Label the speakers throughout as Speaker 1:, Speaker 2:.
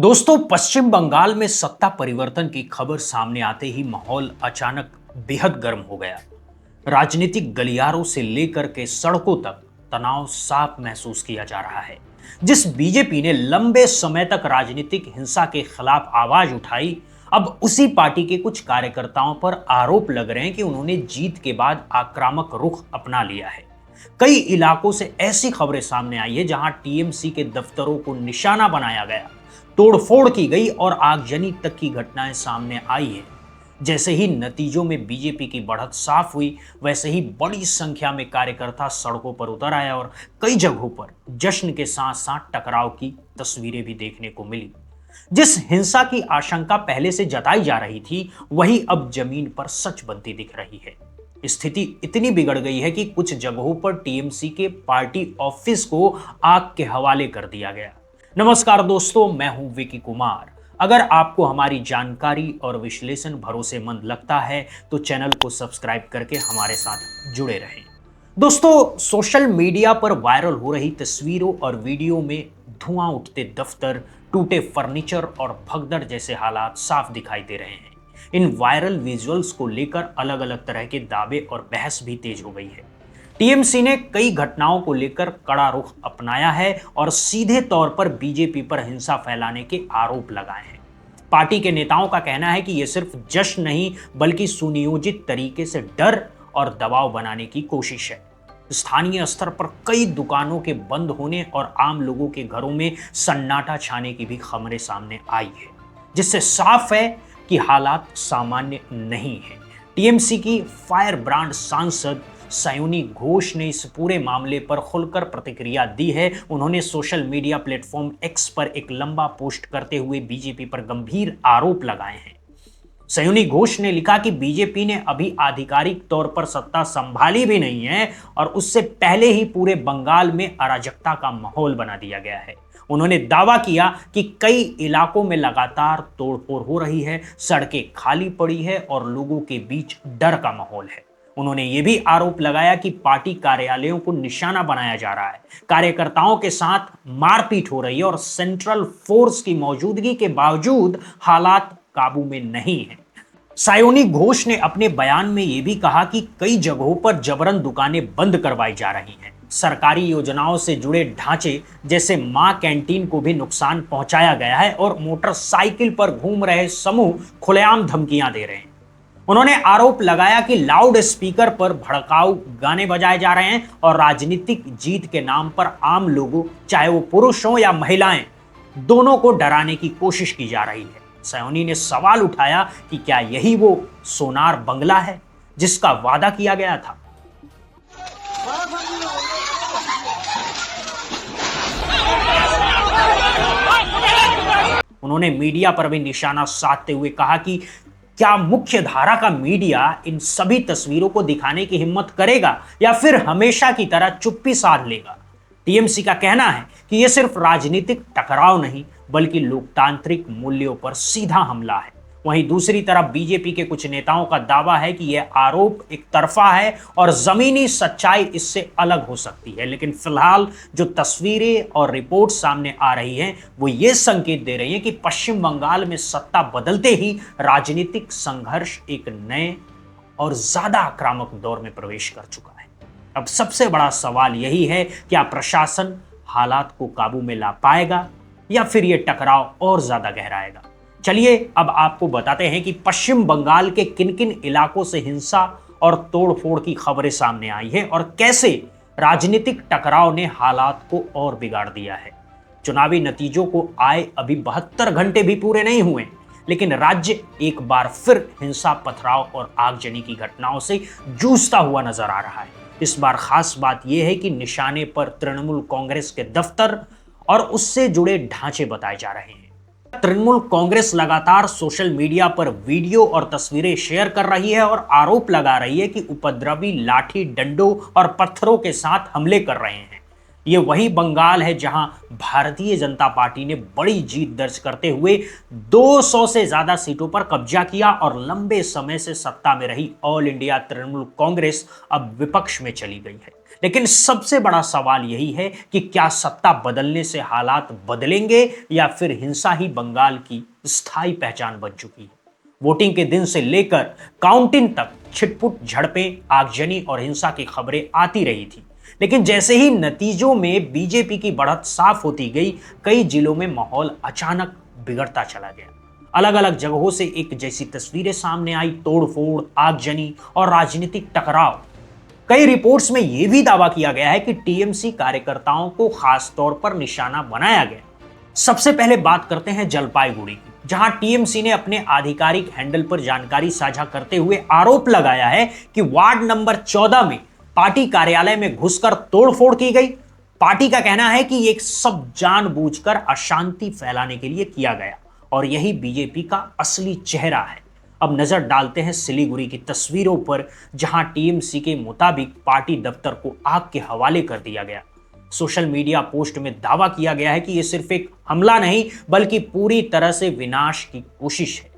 Speaker 1: दोस्तों, पश्चिम बंगाल में सत्ता परिवर्तन की खबर सामने आते ही माहौल अचानक बेहद गर्म हो गया। राजनीतिक गलियारों से लेकर के सड़कों तक तनाव साफ महसूस किया जा रहा है। जिस बीजेपी ने लंबे समय तक राजनीतिक हिंसा के खिलाफ आवाज उठाई, अब उसी पार्टी के कुछ कार्यकर्ताओं पर आरोप लग रहे हैं कि उन्होंने जीत के बाद आक्रामक रुख अपना लिया है। कई इलाकों से ऐसी खबरें सामने आई है जहां टीएमसी के दफ्तरों को निशाना बनाया गया, तोड़फोड़ की गई और आगजनी तक की घटनाएं सामने आई हैं। जैसे ही नतीजों में बीजेपी की बढ़त साफ हुई, वैसे ही बड़ी संख्या में कार्यकर्ता सड़कों पर उतर आए और कई जगहों पर जश्न के साथ साथ टकराव की तस्वीरें भी देखने को मिली। जिस हिंसा की आशंका पहले से जताई जा रही थी, वही अब जमीन पर सच बनती दिख रही है। स्थिति इतनी बिगड़ गई है कि कुछ जगहों पर टीएमसी के पार्टी ऑफिस को आग के हवाले कर दिया गया। नमस्कार दोस्तों, मैं हूं विकी कुमार। अगर आपको हमारी जानकारी और विश्लेषण भरोसेमंद लगता है तो चैनल को सब्सक्राइब करके हमारे साथ जुड़े रहें। दोस्तों, सोशल मीडिया पर वायरल हो रही तस्वीरों और वीडियो में धुआं उठते दफ्तर, टूटे फर्नीचर और भगदड़ जैसे हालात साफ दिखाई दे रहे हैं। इन वायरल विजुअल्स को लेकर अलग अलग तरह के दावे और बहस भी तेज हो गई है। टीएमसी ने कई घटनाओं को लेकर कड़ा रुख अपनाया है और सीधे तौर पर बीजेपी पर हिंसा फैलाने के आरोप लगाए हैं। पार्टी के नेताओं का कहना है कि यह सिर्फ जश्न नहीं, बल्कि सुनियोजित तरीके से डर और दबाव बनाने की कोशिश है। स्थानीय स्तर पर कई दुकानों के बंद होने और आम लोगों के घरों में सन्नाटा छाने की भी खबरें सामने आई है, जिससे साफ है कि हालात सामान्य नहीं है। टीएमसी की फायर ब्रांड सांसद सयोनी घोष ने इस पूरे मामले पर खुलकर प्रतिक्रिया दी है। उन्होंने सोशल मीडिया प्लेटफॉर्म एक्स पर एक लंबा पोस्ट करते हुए बीजेपी पर गंभीर आरोप लगाए हैं। सयोनी घोष ने लिखा कि बीजेपी ने अभी आधिकारिक तौर पर सत्ता संभाली भी नहीं है और उससे पहले ही पूरे बंगाल में अराजकता का माहौल बना दिया गया है। उन्होंने दावा किया कि कई इलाकों में लगातार तोड़फोड़ हो रही है, सड़कें खाली पड़ी है और लोगों के बीच डर का माहौल है। उन्होंने ये भी आरोप लगाया कि पार्टी कार्यालयों को निशाना बनाया जा रहा है, कार्यकर्ताओं के साथ मारपीट हो रही है और सेंट्रल फोर्स की मौजूदगी के बावजूद हालात काबू में नहीं है। सायोनी घोष ने अपने बयान में यह भी कहा कि कई जगहों पर जबरन दुकानें बंद करवाई जा रही हैं। सरकारी योजनाओं से जुड़े ढांचे जैसे मां कैंटीन को भी नुकसान पहुंचाया गया है और मोटरसाइकिल पर घूम रहे समूह खुलेआम धमकियां दे रहे हैं। उन्होंने आरोप लगाया कि लाउड स्पीकर पर भड़काऊ गाने बजाए जा रहे हैं और राजनीतिक जीत के नाम पर आम लोगों, चाहे वो पुरुष हो या महिलाएं, दोनों को डराने की कोशिश की जा रही है। सयोनी ने सवाल उठाया कि क्या यही वो सोनार बंगला है जिसका वादा किया गया था। उन्होंने मीडिया पर भी निशाना साधते हुए कहा कि क्या मुख्य धारा का मीडिया इन सभी तस्वीरों को दिखाने की हिम्मत करेगा या फिर हमेशा की तरह चुप्पी साध लेगा। टीएमसी का कहना है कि यह सिर्फ राजनीतिक टकराव नहीं, बल्कि लोकतांत्रिक मूल्यों पर सीधा हमला है। वहीं दूसरी तरफ बीजेपी के कुछ नेताओं का दावा है कि यह आरोप एक तरफा है और जमीनी सच्चाई इससे अलग हो सकती है। लेकिन फिलहाल जो तस्वीरें और रिपोर्ट सामने आ रही हैं, वो ये संकेत दे रही हैं कि पश्चिम बंगाल में सत्ता बदलते ही राजनीतिक संघर्ष एक नए और ज्यादा आक्रामक दौर में प्रवेश कर चुका है। अब सबसे बड़ा सवाल यही है, क्या प्रशासन हालात को काबू में ला पाएगा या फिर यह टकराव और ज्यादा गहराएगा। चलिए अब आपको बताते हैं कि पश्चिम बंगाल के किन किन इलाकों से हिंसा और तोड़फोड़ की खबरें सामने आई है और कैसे राजनीतिक टकराव ने हालात को और बिगाड़ दिया है। चुनावी नतीजों को आए अभी 72 घंटे भी पूरे नहीं हुए, लेकिन राज्य एक बार फिर हिंसा, पथराव और आगजनी की घटनाओं से जूझता हुआ नजर आ रहा है। इस बार खास बात यह है कि निशाने पर तृणमूल कांग्रेस के दफ्तर और उससे जुड़े ढांचे बताए जा रहे हैं। तृणमूल कांग्रेस लगातार सोशल मीडिया पर वीडियो और तस्वीरें शेयर कर रही है और आरोप लगा रही है कि उपद्रवी लाठी, डंडों और पत्थरों के साथ हमले कर रहे हैं। ये वही बंगाल है जहां भारतीय जनता पार्टी ने बड़ी जीत दर्ज करते हुए 200 से ज्यादा सीटों पर कब्जा किया और लंबे समय से सत्ता में रही ऑल इंडिया तृणमूल कांग्रेस अब विपक्ष में चली गई है। लेकिन सबसे बड़ा सवाल यही है कि क्या सत्ता बदलने से हालात बदलेंगे या फिर हिंसा ही बंगाल की स्थायी पहचान बन चुकी है। वोटिंग के दिन से लेकर काउंटिंग तक छिटपुट झड़पें, आगजनी और हिंसा की खबरें आती रही थी, लेकिन जैसे ही नतीजों में बीजेपी की बढ़त साफ होती गई, कई जिलों में माहौल अचानक बिगड़ता चला गया। अलग अलग जगहों से एक जैसी तस्वीरें सामने आई, तोड़फोड़, आगजनी और राजनीतिक टकराव। कई रिपोर्ट्स में यह भी दावा किया गया है कि टीएमसी कार्यकर्ताओं को खास तौर पर निशाना बनाया गया। सबसे पहले बात करते हैं जलपाईगुड़ी की, जहां टीएमसी ने अपने आधिकारिक हैंडल पर जानकारी साझा करते हुए आरोप लगाया है कि वार्ड नंबर 14 में पार्टी कार्यालय में घुसकर तोड़फोड़ की गई। पार्टी का कहना है कि ये सब जानबूझकर अशांति फैलाने के लिए किया गया और यही बीजेपी का असली चेहरा है। अब नजर डालते हैं सिलीगुड़ी की तस्वीरों पर, जहां टीएमसी के मुताबिक पार्टी दफ्तर को आग के हवाले कर दिया गया। सोशल मीडिया पोस्ट में दावा किया गया है कि यह सिर्फ एक हमला नहीं बल्कि पूरी तरह से विनाश की कोशिश है।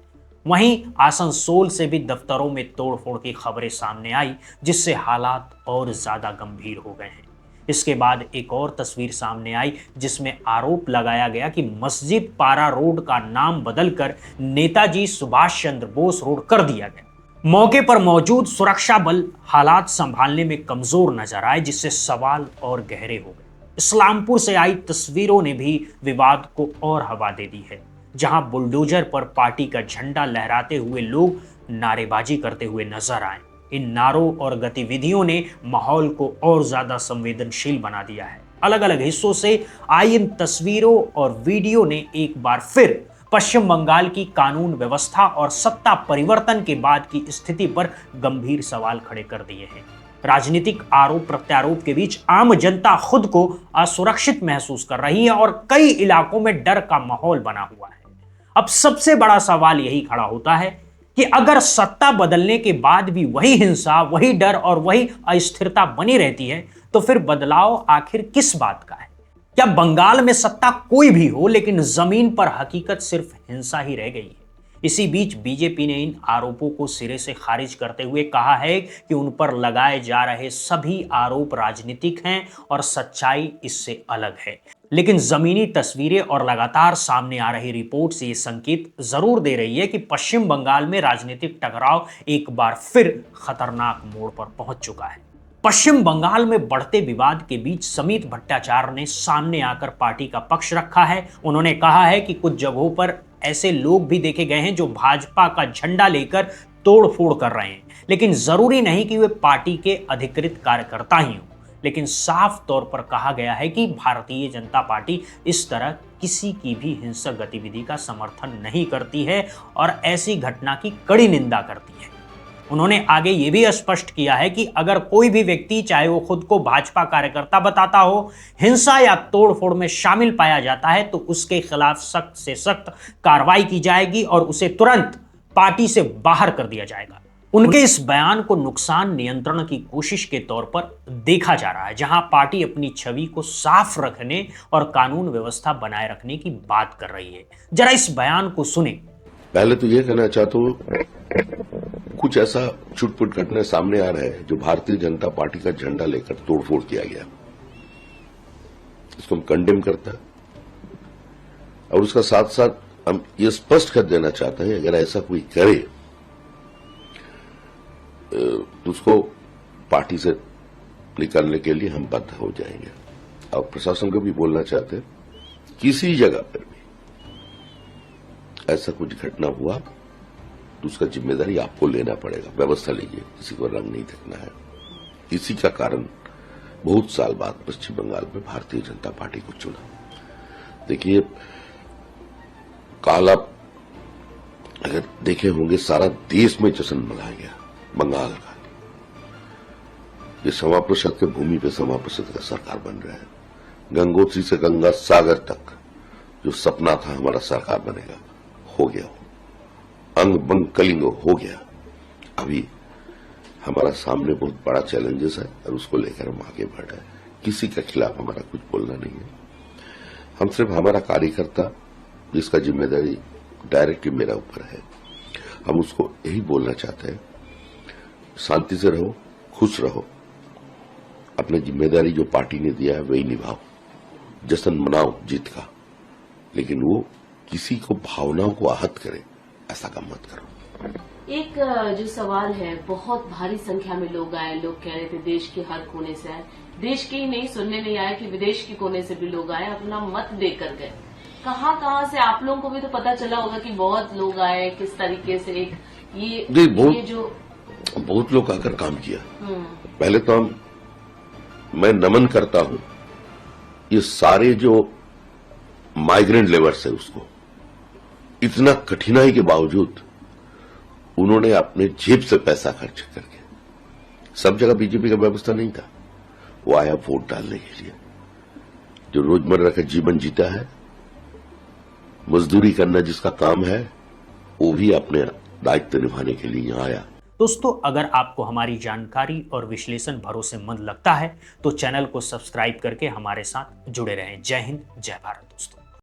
Speaker 1: वहीं आसनसोल से भी दफ्तरों में तोड़फोड़ की खबरें सामने आई, जिससे हालात और ज्यादा गंभीर हो गए हैं। इसके बाद एक और तस्वीर सामने आई जिसमें आरोप लगाया गया कि मस्जिद पारा रोड का नाम बदलकर नेताजी सुभाष चंद्र बोस रोड कर दिया गया। मौके पर मौजूद सुरक्षा बल हालात संभालने में कमजोर नजर आए, जिससे सवाल और गहरे हो गए। इस्लामपुर से आई तस्वीरों ने भी विवाद को और हवा दे दी है, जहां बुलडोजर पर पार्टी का झंडा लहराते हुए लोग नारेबाजी करते हुए नजर आए। इन नारों और गतिविधियों ने माहौल को और ज्यादा संवेदनशील बना दिया है। अलग अलग हिस्सों से आई इन तस्वीरों और वीडियो ने एक बार फिर पश्चिम बंगाल की कानून व्यवस्था और सत्ता परिवर्तन के बाद की स्थिति पर गंभीर सवाल खड़े कर दिए हैं। राजनीतिक आरोप प्रत्यारोप के बीच आम जनता खुद को असुरक्षित महसूस कर रही है और कई इलाकों में डर का माहौल बना हुआ है। अब सबसे बड़ा सवाल यही खड़ा होता है कि अगर सत्ता बदलने के बाद भी वही हिंसा, वही डर और वही अस्थिरता बनी रहती है, तो फिर बदलाव आखिर किस बात का है? क्या बंगाल में सत्ता कोई भी हो, लेकिन जमीन पर हकीकत सिर्फ हिंसा ही रह गई है? इसी बीच बीजेपी ने इन आरोपों को सिरे से खारिज करते हुए कहा है कि उन पर लगाए जा रहे सभी आरोप राजनीतिक हैं और सच्चाई इससे अलग है। लेकिन जमीनी तस्वीरें और लगातार सामने आ रही रिपोर्ट से ये संकेत जरूर दे रही है कि पश्चिम बंगाल में राजनीतिक टकराव एक बार फिर खतरनाक मोड़ पर पहुंच चुका है। पश्चिम बंगाल में बढ़ते विवाद के बीच समित भट्टाचार्य ने सामने आकर पार्टी का पक्ष रखा है। उन्होंने कहा है कि कुछ जगहों पर ऐसे लोग भी देखे गए हैं जो भाजपा का झंडा लेकर तोड़फोड़ कर रहे हैं, लेकिन जरूरी नहीं कि वे पार्टी के अधिकृत कार्यकर्ता ही हों। लेकिन साफ तौर पर कहा गया है कि भारतीय जनता पार्टी इस तरह किसी की भी हिंसक गतिविधि का समर्थन नहीं करती है और ऐसी घटना की कड़ी निंदा करती है। उन्होंने आगे ये भी स्पष्ट किया है कि अगर कोई भी व्यक्ति, चाहे वो खुद को भाजपा कार्यकर्ता बताता हो, हिंसा या तोड़फोड़ में शामिल पाया जाता है तो उसके खिलाफ सख्त से सख्त कार्रवाई की जाएगी और उसे तुरंत पार्टी से बाहर कर दिया जाएगा। उनके इस बयान को नुकसान नियंत्रण की कोशिश के तौर पर देखा जा रहा है, जहां पार्टी अपनी छवि को साफ रखने और कानून व्यवस्था बनाए रखने की बात कर रही है। जरा इस बयान को सुने।
Speaker 2: पहले तो यह कहना चाहता हूं, कुछ ऐसा छुटपुट घटना सामने आ रहा है जो भारतीय जनता पार्टी का झंडा लेकर तोड़फोड़ किया गया, इसको हम कंडेम करता है और उसका साथ साथ हम ये स्पष्ट कर देना चाहते हैं अगर ऐसा कोई करे तो उसको पार्टी से निकालने के लिए हम बद्ध हो जाएंगे। और प्रशासन को भी बोलना चाहते हैं किसी जगह पर भी ऐसा कुछ घटना हुआ तो उसका जिम्मेदारी आपको लेना पड़ेगा, व्यवस्था लीजिए, किसी को रंग नहीं देखना है। इसी का कारण बहुत साल बाद पश्चिम बंगाल में भारतीय जनता पार्टी को चुना। देखिए, काल आप अगर देखे होंगे सारा देश में जश्न मनाया गया बंगाल का। ये समा प्रतिशत के भूमि पे समा प्रतिशत का सरकार बन रहा है। गंगोत्री से गंगा सागर तक जो सपना था हमारा सरकार बनेगा, हो गया। अंग बंग कलिंग हो गया। अभी हमारा सामने बहुत बड़ा चैलेंजेस है और उसको लेकर हम आगे बढ़ रहे हैं। किसी के खिलाफ हमारा कुछ बोलना नहीं है। हम सिर्फ हमारा कार्यकर्ता जिसका जिम्मेदारी डायरेक्टली मेरा ऊपर है, हम उसको यही बोलना चाहते हैं, शांति से रहो, खुश रहो, अपनी जिम्मेदारी जो पार्टी ने दिया है वही निभाओ, जश्न मनाओ जीत का, लेकिन वो किसी को भावनाओं को आहत करे ऐसा काम मत करो।
Speaker 3: एक जो सवाल है, बहुत भारी संख्या में लोग आए, लोग कह रहे थे देश के हर कोने से आए, देश के ही नहीं, सुनने में आया कि विदेश के कोने से भी लोग आए, अपना मत देकर गए। कहाँ से, आप लोगों को भी तो पता चला होगा कि बहुत लोग आए, किस तरीके से एक ये
Speaker 2: बहुत लोग आकर काम किया। पहले तो मैं नमन करता हूं ये सारे जो माइग्रेंट लेबर्स है उसको, इतना कठिनाई के बावजूद उन्होंने अपने जेब से पैसा खर्च करके, सब जगह बीजेपी का व्यवस्था नहीं था, वो आया वोट डालने के लिए, जो रोजमर्रा का जीवन जीता है, मजदूरी करना जिसका काम है, वो भी अपने दायित्व निभाने के लिए यहां आया।
Speaker 1: दोस्तों, अगर आपको हमारी जानकारी और विश्लेषण भरोसेमंद लगता है तो चैनल को सब्सक्राइब करके हमारे साथ जुड़े रहें। जय हिंद, जय भारत दोस्तों।